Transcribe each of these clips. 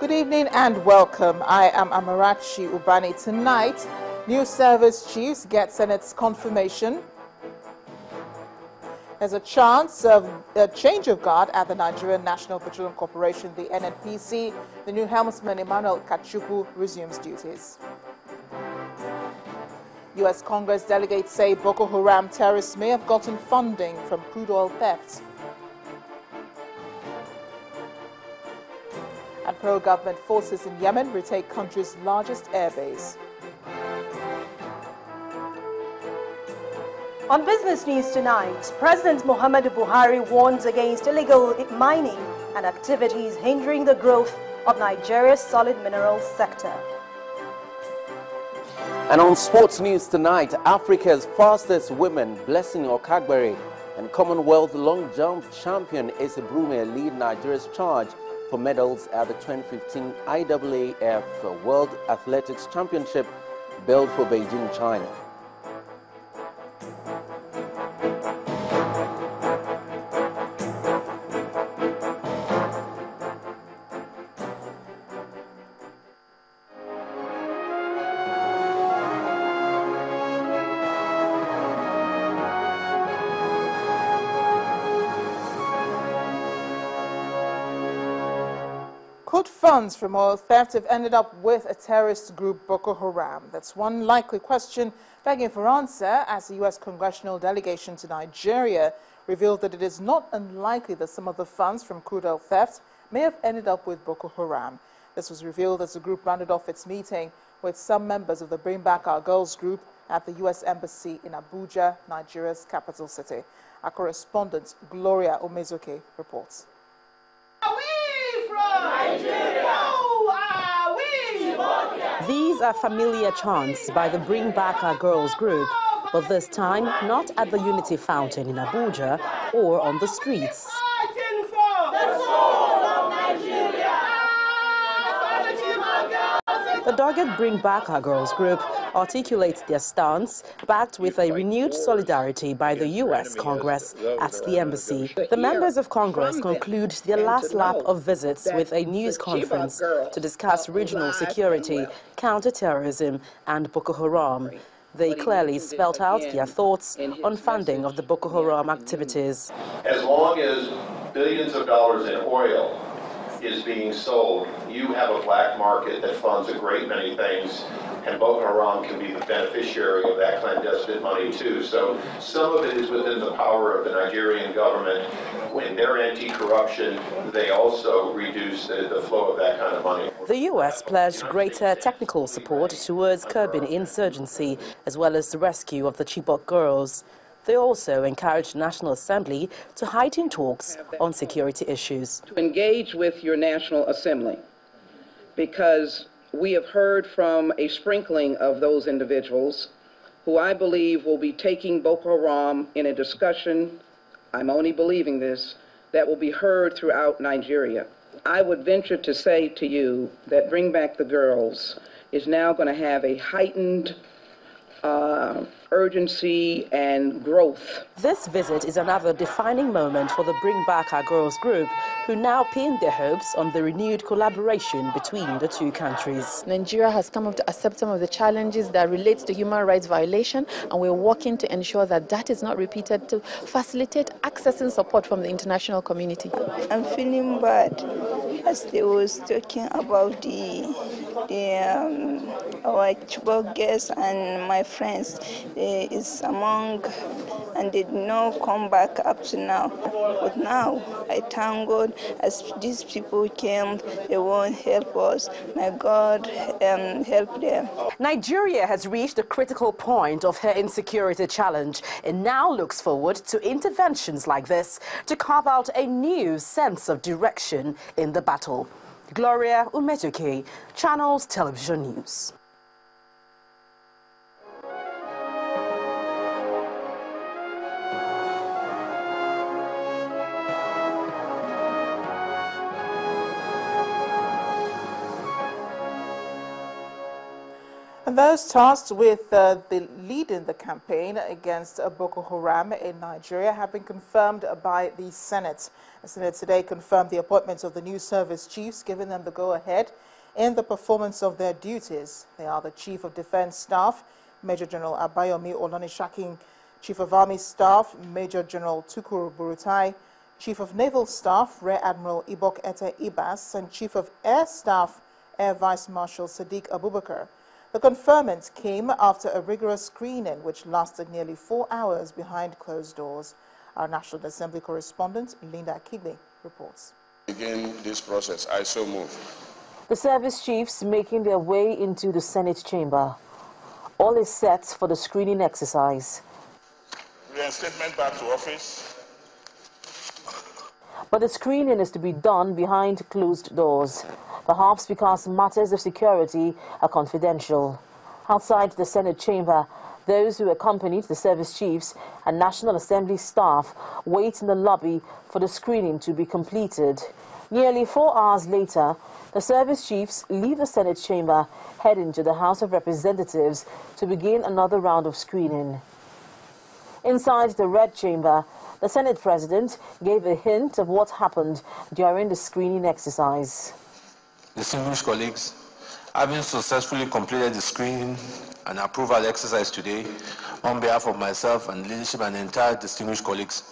Good evening and welcome. I am Amarachi Ubani. Tonight, News Service Chiefs get Senate's confirmation. There's a chance of a change of guard at the Nigerian National Petroleum Corporation, the NNPC. The new helmsman Emmanuel Kachuku resumes duties. U.S. Congress delegates say Boko Haram terrorists may have gotten funding from crude oil theft. And pro-government forces in Yemen retake country's largest airbase. On business news tonight, President Muhammadu Buhari warns against illegal mining and activities hindering the growth of Nigeria's solid minerals sector. And on sports news tonight, Africa's fastest women, Blessing Okagbere, and Commonwealth long jump champion Asa Brume lead Nigeria's charge for medals at the 2015 IAAF World Athletics Championship held for Beijing, China. Could funds from oil theft have ended up with a terrorist group, Boko Haram? That's one likely question begging for answer as the U.S. congressional delegation to Nigeria revealed that it is not unlikely that some of the funds from crude oil theft may have ended up with Boko Haram. This was revealed as the group rounded off its meeting with some members of the Bring Back Our Girls group at the U.S. Embassy in Abuja, Nigeria's capital city. Our correspondent, Gloria Umezuke, reports. These are familiar chants by the Bring Back Our Girls group, but this time not at the Unity Fountain in Abuja or on the streets. The dogged Bring Back Our Girls group articulates their stance, backed with a renewed solidarity by the U.S. Congress at the embassy. The members of Congress conclude their last lap of visits with a news conference to discuss regional security, counterterrorism, and Boko Haram. They clearly spelled out their thoughts on funding of the Boko Haram activities. As long as billions of dollars in oil is being sold, you have a black market that funds a great many things, and Boko Haram can be the beneficiary of that clandestine money too. So some of it is within the power of the Nigerian government. When they're anti-corruption, they also reduce the flow of that kind of money. The U.S. pledged greater technical support towards curbing insurgency, as well as the rescue of the Chibok girls. They also encouraged the National Assembly to heighten talks on security issues. To engage with your National Assembly, because we have heard from a sprinkling of those individuals who I believe will be taking Boko Haram in a discussion, I'm only believing this, that will be heard throughout Nigeria. I would venture to say to you that Bring Back the Girls is now going to have a heightened urgency and growth. This visit is another defining moment for the Bring Back Our Girls group, who now pin their hopes on the renewed collaboration between the two countries. Nigeria has come up to accept some of the challenges that relates to human rights violation, and we're working to ensure that that is not repeated, to facilitate accessing support from the international community. I'm feeling bad as they was talking about our Chibok guests and my friends. Is among, and they did not come back up to now. But now, I thank God as these people came, they won't help us. May God help them. Nigeria has reached a critical point of her insecurity challenge and now looks forward to interventions like this to carve out a new sense of direction in the battle. Gloria Umejuke, Channels Television News. those tasked with the lead in the campaign against Boko Haram in Nigeria have been confirmed by the Senate. The Senate today confirmed the appointments of the new service chiefs, giving them the go-ahead in the performance of their duties. They are the Chief of Defense Staff, Major General Abayomi Olonishakin, Chief of Army Staff, Major General Tukuru Burutai, Chief of Naval Staff, Rear Admiral Ibok Ete Ibas, and Chief of Air Staff, Air Vice Marshal Sadiq Abubakar. The conferment came after a rigorous screening which lasted nearly 4 hours behind closed doors. Our National Assembly correspondent, Linda Kibe, reports. Begin this process. I so move. The service chiefs making their way into the Senate chamber. All is set for the screening exercise. Reinstatement back to office. But the screening is to be done behind closed doors, perhaps because matters of security are confidential. Outside the Senate chamber, those who accompanied the service chiefs and National Assembly staff wait in the lobby for the screening to be completed. Nearly 4 hours later, the service chiefs leave the Senate chamber, heading to the House of Representatives to begin another round of screening. Inside the Red Chamber, the Senate President gave a hint of what happened during the screening exercise. Distinguished colleagues, having successfully completed the screening and approval exercise today, on behalf of myself and leadership and entire distinguished colleagues,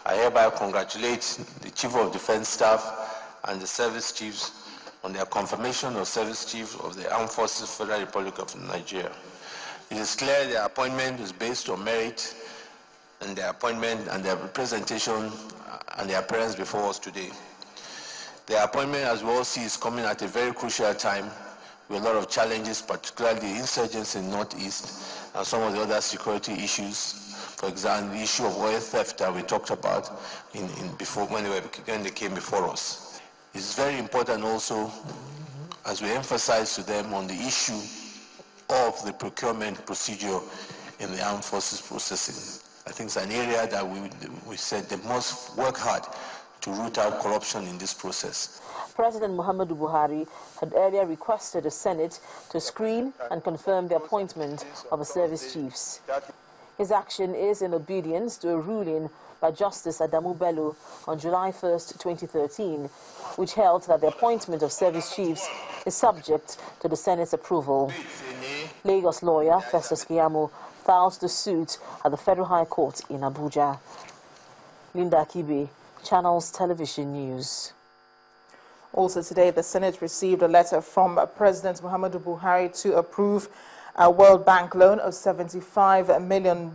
I hereby congratulate the Chief of Defense Staff and the service chiefs on their confirmation of service chiefs of the Armed Forces Federal Republic of Nigeria. It is clear their appointment is based on merit, and their appointment and their representation and their appearance before us today. Their appointment, as we all see, is coming at a very crucial time with a lot of challenges, particularly the insurgency in Northeast and some of the other security issues. For example, the issue of oil theft that we talked about before when they came before us. It's very important also, as we emphasize to them on the issue of the procurement procedure in the armed forces processing. I think it's an area that we said they must work hard to root out corruption in this process. President Muhammadu Buhari had earlier requested the Senate to screen and confirm the appointment of the service chiefs. His action is in obedience to a ruling by Justice Adamu Bello on July 1st, 2013, which held that the appointment of service chiefs is subject to the Senate's approval. Lagos lawyer Festus Keyamo filed the suit at the Federal High Court in Abuja. Linda Kibe, Channels Television News. Also today, the Senate received a letter from President Muhammadu Buhari to approve a World Bank loan of $75 million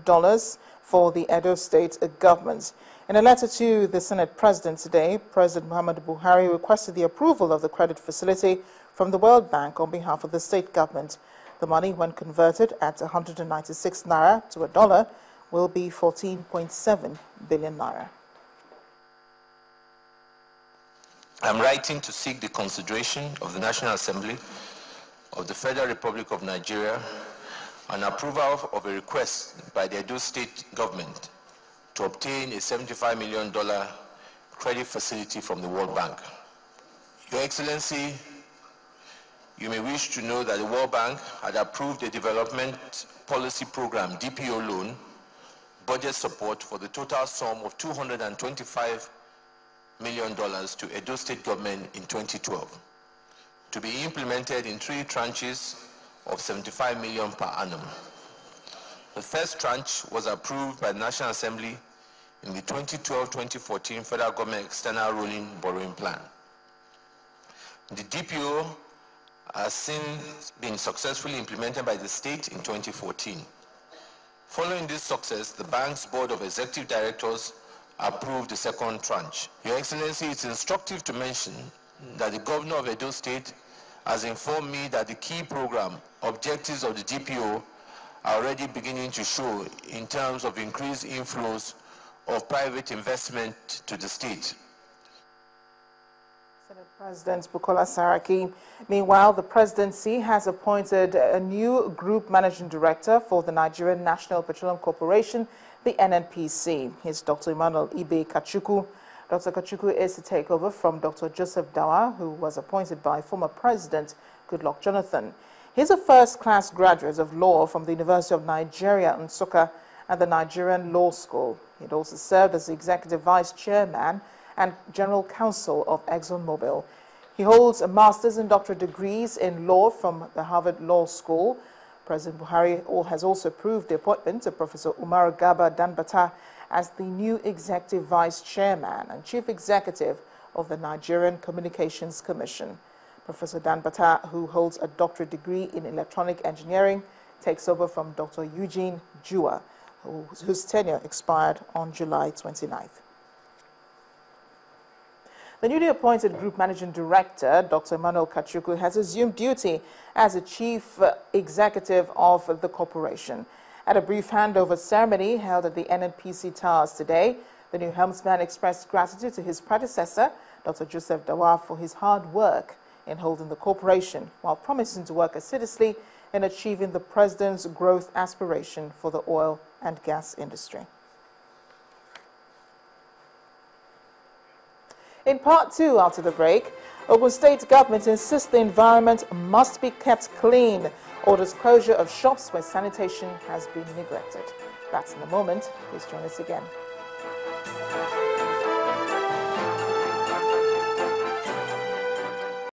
for the Edo State government. In a letter to the Senate President today, President Muhammadu Buhari requested the approval of the credit facility from the World Bank on behalf of the state government. The money, when converted at 196 naira to a dollar, will be 14.7 billion naira. I'm writing to seek the consideration of the National Assembly of the Federal Republic of Nigeria and approval of a request by the Edo State government to obtain a $75 million credit facility from the World Bank. Your Excellency, you may wish to know that the World Bank had approved a development policy program, DPO loan, budget support for the total sum of $225 million to Edo State government in 2012, to be implemented in 3 tranches of $75 million per annum. The first tranche was approved by the National Assembly in the 2012-2014 Federal Government External Rolling Borrowing Plan. The DPO has since been successfully implemented by the state in 2014. Following this success, the bank's Board of Executive Directors approved the second tranche. Your Excellency, it's instructive to mention that the Governor of Edo State has informed me that the key program objectives of the DPO are already beginning to show in terms of increased inflows of private investment to the state. Senate President Bukola Saraki. Meanwhile, the presidency has appointed a new group managing director for the Nigerian National Petroleum Corporation, the NNPC. He's Dr. Emmanuel Ibe Kachukwu. Dr. Kachukwu is to take over from Dr. Joseph Dawa, who was appointed by former President Goodluck Jonathan. He's a first-class graduate of law from the University of Nigeria, Nsukka, and the Nigerian Law School. He'd also served as the Executive Vice Chairman and General Counsel of ExxonMobil. He holds a master's and doctorate degrees in law from the Harvard Law School. President Buhari has also approved the appointment of Professor Umar Garba Danbatta as the new Executive Vice Chairman and Chief Executive of the Nigerian Communications Commission. Professor Danbatta, who holds a doctorate degree in electronic engineering, takes over from Dr. Eugene Jua, whose tenure expired on July 29th. The newly appointed Group Managing Director, Dr. Emmanuel Kachuku, has assumed duty as the Chief Executive of the corporation. At a brief handover ceremony held at the NNPC Towers today, the new helmsman expressed gratitude to his predecessor, Dr. Joseph Dawa, for his hard work in holding the corporation, while promising to work assiduously in achieving the President's growth aspiration for the oil and gas industry. In part two, after the break, Ogun State government insists the environment must be kept clean, orders closure of shops where sanitation has been neglected. That's in a moment. Please join us again.